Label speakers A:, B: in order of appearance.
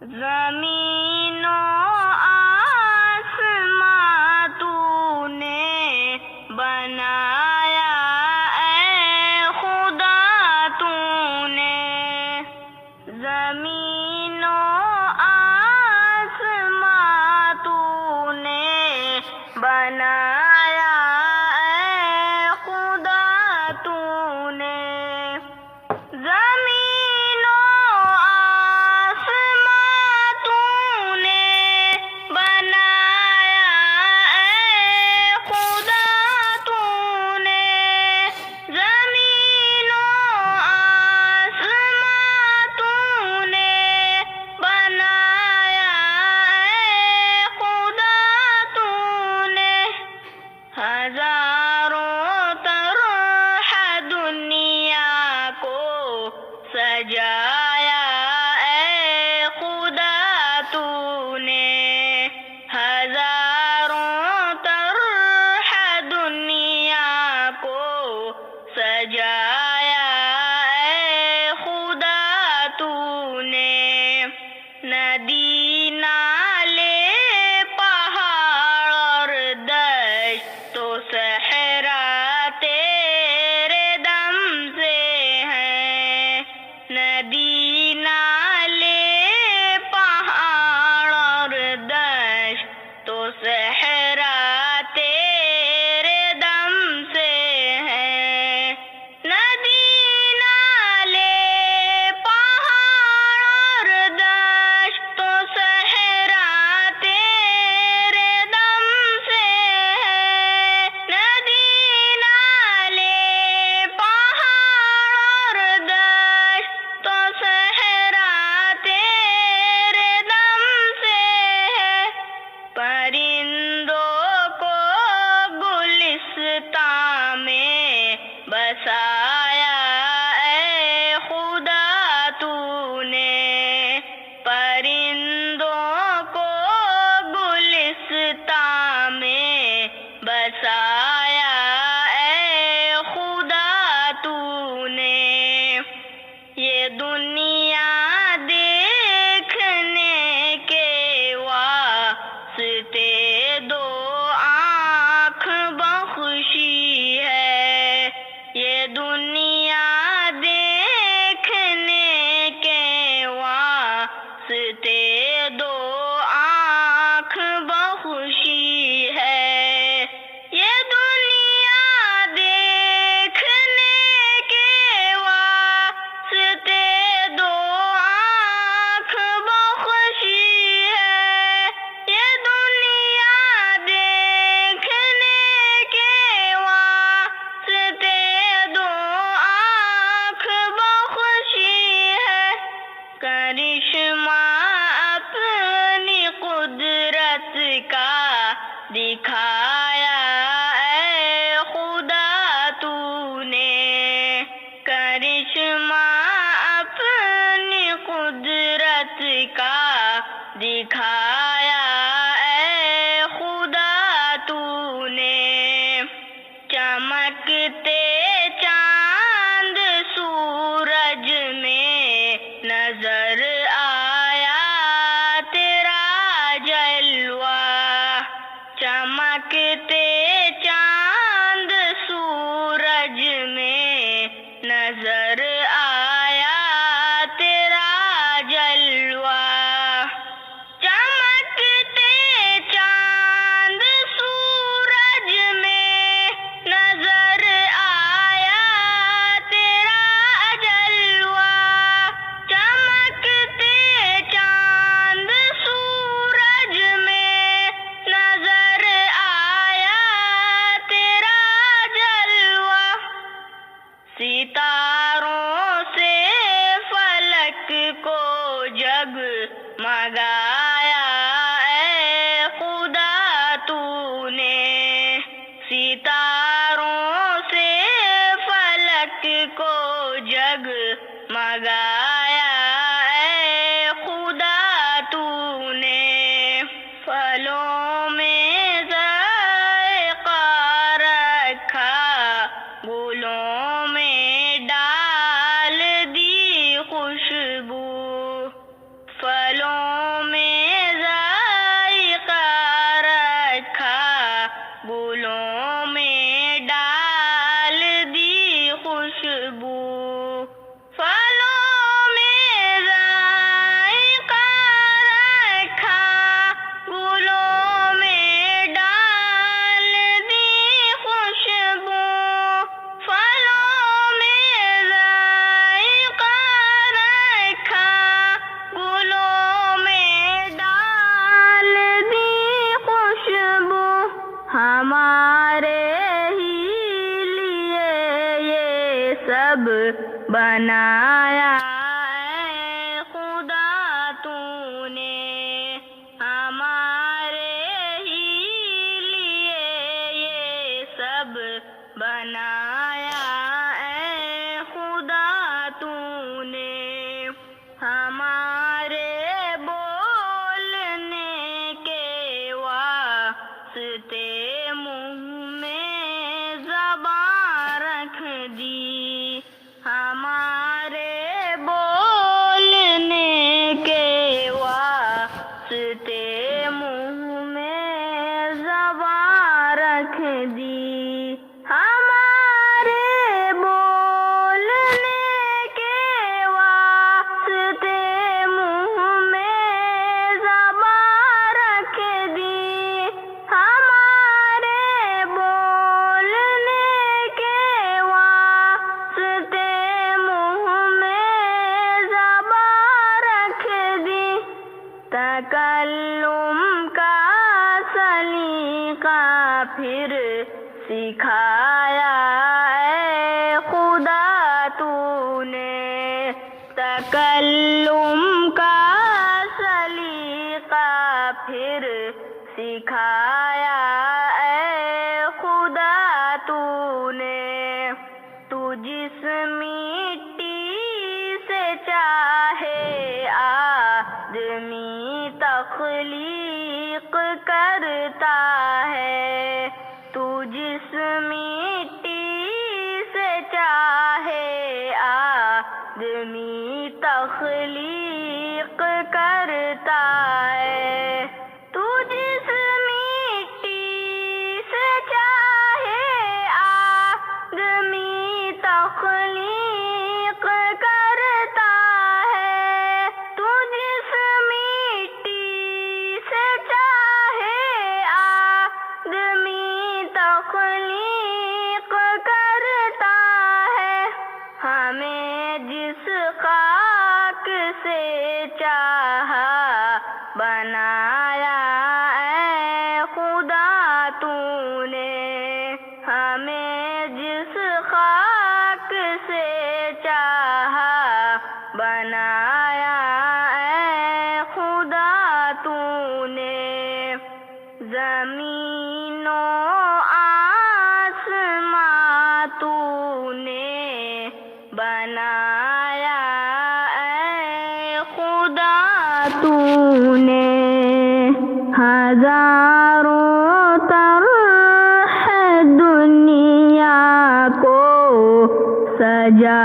A: زمین و آسمان تو نے بنایا اے خدا تو نے، زمین و آسمان تو نے بنایا اے خدا تو نے، زمین و آسمان تو نے بنایا اے خدا تو نے، زمین و آسمان تو نے بنایا اے خدا تو نے، ہزاروں طرح دنیا کو سجایا اے خدا تو نے، ہزاروں طرح دنیا کو سجایا اے خدا تو نے، ندی نالے پہاڑ اور دشت تو صحرا تیرے دم سے ہیں، ندی نالے پہاڑ اور دشت تو صحرا تیرے دم سے ہیں، ندی نالے پہاڑ اور دشت تو صحرا تیرے دم سے ہیں، ندی نالے پہاڑ اور دشت تو صحرا تیرے دم سے ہے، پرندوں کو گلستان میں بسایا اے خدا تو نے، پرندوں کو گلستان میں بسایا اے خدا تو نے، یہ دنیا دیکھنے کے واسطے دو آنکھ بخشی ہے، یہ دنیا دیکھنے کے واسطے دو آنکھ بخشی ہے، یہ دنیا دیکھنے کے واسطے دو آنکھ بخشی ہے، یہ دنیا دیکھنے کے واسطے دو آنکھ بخشی ہے، کرشمہ اپنی قدرت کا دکھایا اے خدا تو نے، کرشمہ اپنی قدرت کا دکھایا اے خدا تو نے، چمکتے چاند سورج میں نظر آیا تیرا جلوہ، چمکتے چاند سورج میں نظر آیا تیرا جلوہ، چمکتے چاند سورج میں نظر آیا تیرا جلوہ، چمکتے چاند سورج میں نظر آیا تیرا جلوہ، ستاروں سے فلک کو جگمگایا اے خدا تو نے، ستاروں سے فلک کو جگمگایا اے خدا تو نے، پھلوں میں ذائقہ رکھا، گلوں میں ڈال دی خوشبو، پھلوں تکلم کا سلیقہ پھر سکھایا اے خدا تو نے، تکلم کا سلیقہ پھر سکھایا اے خدا تو نے، تو جس مٹی سے چاہے آدمی تخلیق کرتا ہے، تو جس مٹی سے چاہے آدمی تخلیق کرتا ہے، تو جس مٹی سے چاہے آدمی تخلیق کرتا ہے، تو جس مٹی سے چاہے آدمی تخلیق کرتا ہے، ہمیں جس خاک سے چاہا بنایا اے خدا تو نے، ہمیں جس خاک سے چاہا بنایا اے خدا تو نے، زمین و آسمان تو نے بنایا اے خدا تو نے، ہزاروں طرح دنیا کو سجا